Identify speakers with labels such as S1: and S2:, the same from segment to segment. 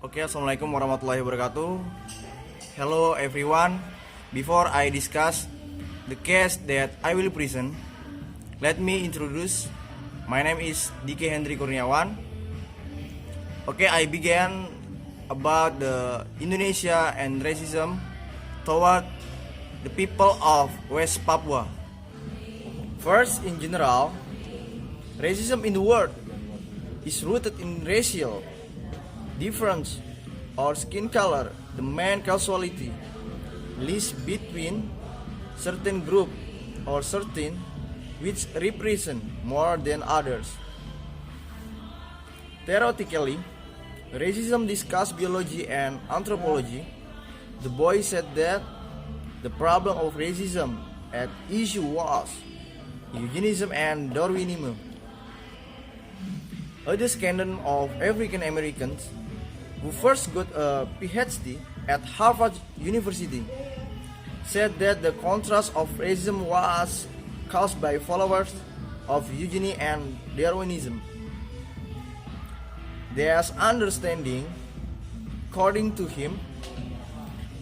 S1: Oke, assalamualaikum warahmatullahi wabarakatuh. Hello everyone. Before I discuss the case that I will present, let me introduce. My name is DK Hendri Kurniawan. Okay, I began about the Indonesia and racism toward the people of West Papua. First, in general, racism in the world is rooted in racial difference or skin color. The main causality lies between certain group or certain which represent more than others. Theoretically, racism discuss biology and anthropology. Du Bois said that the problem of racism at issue was eugenicism and Darwinism. A descendant of African Americans who first got a PhD at Harvard University said that the contrast of racism was caused by followers of eugenics and Darwinism. This understanding, according to him,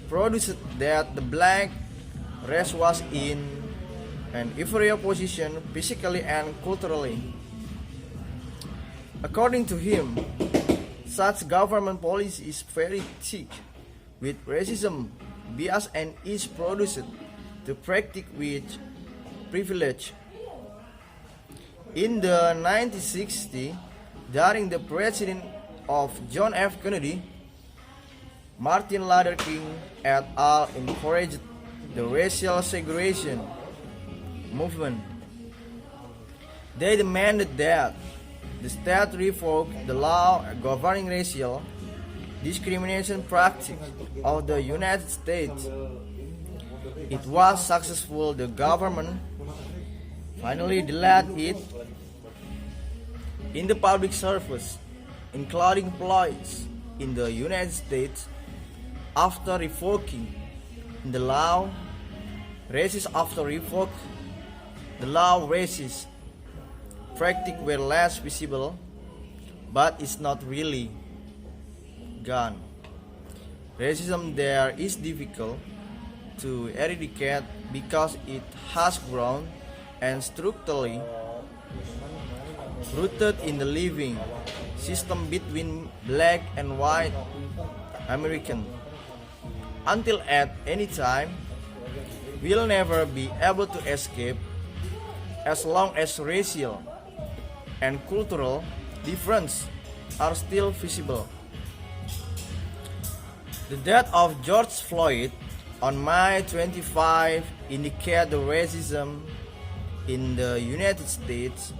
S1: produced that the black race was in an inferior position physically and culturally. According to him, such government policy is very thick with racism, bias, and is produced to practice with privilege. In the 1960s, during the presidency of John F. Kennedy, Martin Luther King et al. Encouraged the racial segregation movement. They demanded that the state revoke the law governing racial discrimination practice of the United States. It was successful. The government finally deleted it in the public service, including employees in the United States. After revoking the law, racist practices were less visible, but it's not really gone. Racism there is difficult to eradicate because it has grown and structurally rooted in the living system between black and white Americans. Until at any time, we'll never be able to escape as long as racial and cultural differences are still visible. The death of George Floyd on May 25 indicates the racism in the United States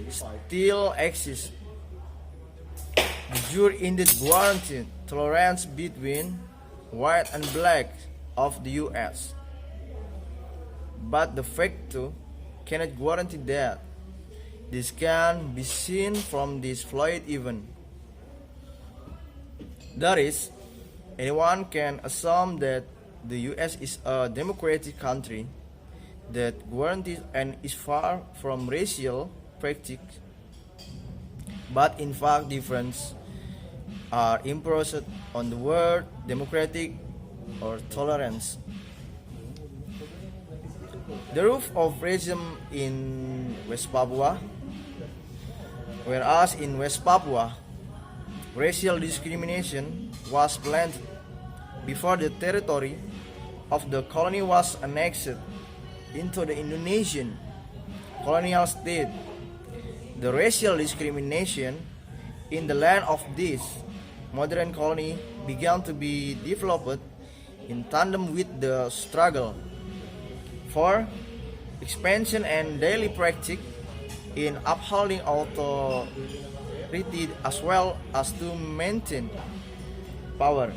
S1: still exists. The jury indeed guaranteed tolerance between white and black of the U.S., but the fact too cannot guarantee that. This can be seen from this Floyd event. That is, anyone can assume that the U.S. is a democratic country that guarantees and is far from racial practice, but in fact differences are imposed on the word democratic or tolerance. The root of racism in West Papua. Whereas in West Papua, racial discrimination was planted before the territory of the colony was annexed into the Indonesian colonial state. The racial discrimination in the land of this modern colony began to be developed in tandem with the struggle for expansion and daily practice in upholding authority as well as to maintain power.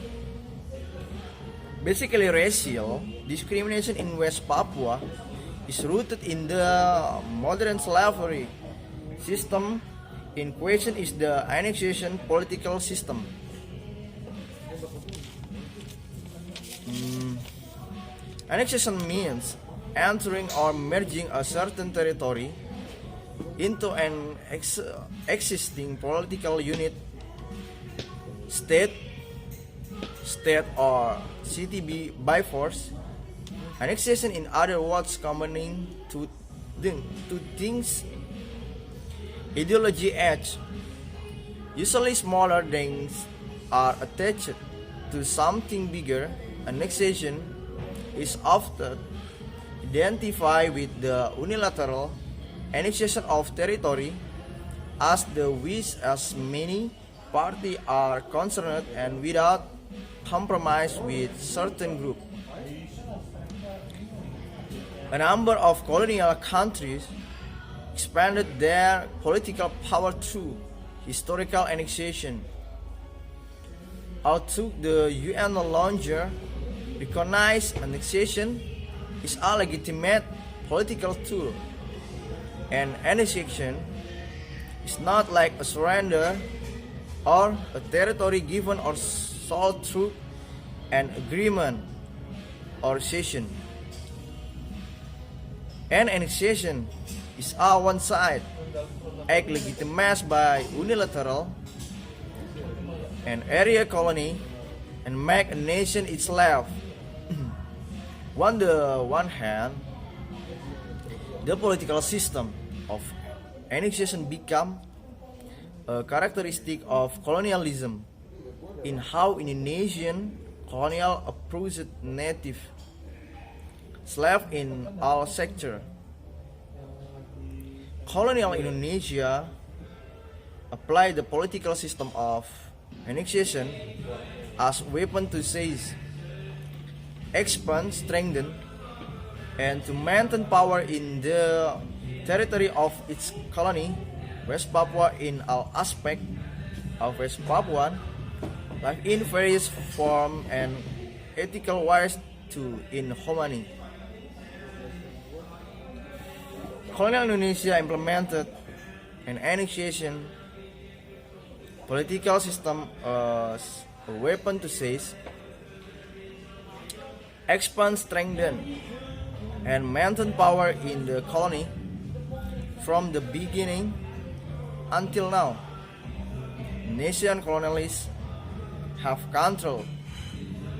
S1: Basically, racial discrimination in West Papua is rooted in the modern slavery system. In question is the annexation political system. Annexation means entering or merging a certain territory into an existing political unit, state, state or city by force. Annexation, in other words, combining two things, ideology edge. Usually smaller things are attached to something bigger. Annexation is often identified with the unilateral annexation of territory as the wish as many parties are concerned and without compromise with certain group. A number of colonial countries expanded their political power through historical annexation. Although the UN no longer recognizes annexation is a legitimate political tool, and annexation is not like a surrender or a territory given or sold through an agreement or cession. An annexation is a one-side act legitimized by unilateral an area colony and make a nation itself. On the one hand, the political system of annexation become a characteristic of colonialism in how Indonesian colonial approached native slaves in all sectors. Colonial Indonesia applied the political system of annexation as weapon to seize, expand, strengthen, and to maintain power in the territory of its colony, West Papua, in all aspects of West Papuan life in various forms and ethical wise to inhumane. Colonial Indonesia implemented an annexation political system as a weapon to seize, expand, strengthen, and maintain power in the colony from the beginning until now. Nation colonialists have controlled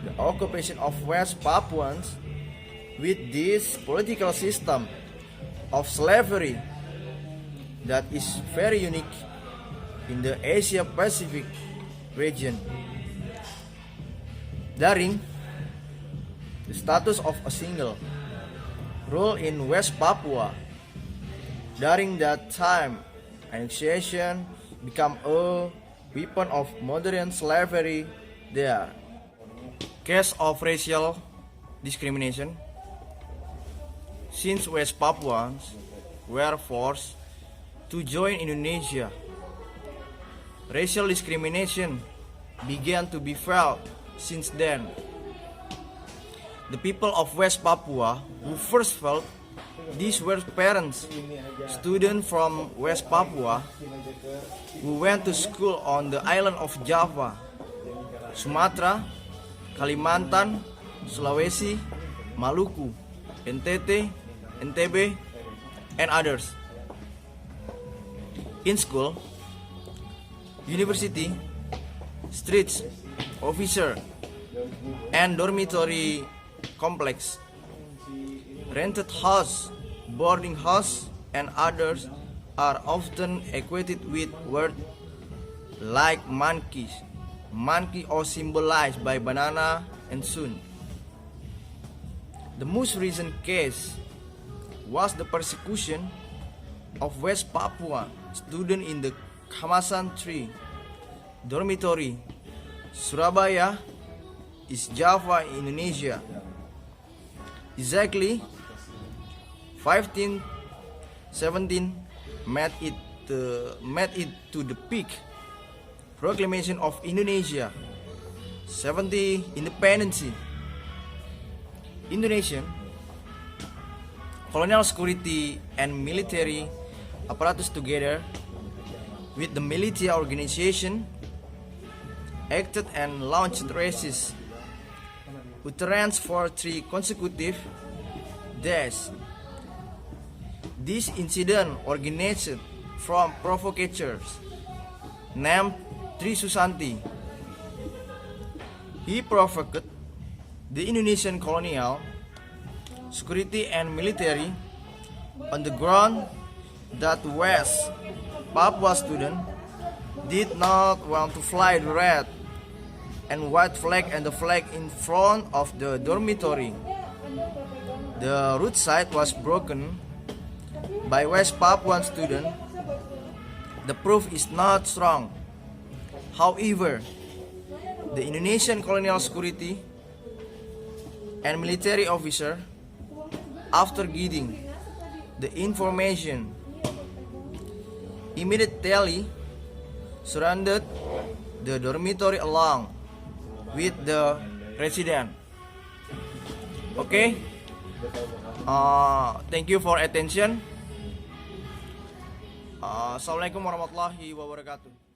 S1: the occupation of West Papuans with this political system of slavery that is very unique in the Asia Pacific region. Daring the status of a single rule in West Papua. During that time, annexation became a weapon of modern slavery there. Case of racial discrimination. Since West Papuans were forced to join Indonesia, racial discrimination began to be felt since then. The people of West Papua who first felt these were parents, students from West Papua who went to school on the island of Java, Sumatra, Kalimantan, Sulawesi, Maluku, NTT, NTB, and others. In school, university, streets, officer, and dormitory complex, rented house, boarding house, and others are often equated with words like monkeys, monkey or symbolized by banana and sun. The most recent case was the persecution of West Papua students in the Kamasan 3 dormitory, Surabaya, East Java, Indonesia. Exactly 1517 made it to the peak proclamation of Indonesia 70 independence. Indonesian colonial security and military apparatus together with the militia organization acted and launched races utterance for 3 consecutive days. This incident originated from provocateurs named Tri Susanti, He provoked the Indonesian colonial security and military on the ground that West Papua students did not want to fly the red and white flag and the flag in front of the dormitory. The roadside was broken by West Papuan student. The proof is not strong. However, the Indonesian colonial security and military officer, after getting the information, immediately surrounded the dormitory along with the resident. Okay, thank you for attention. Assalamualaikum warahmatullahi wabarakatuh.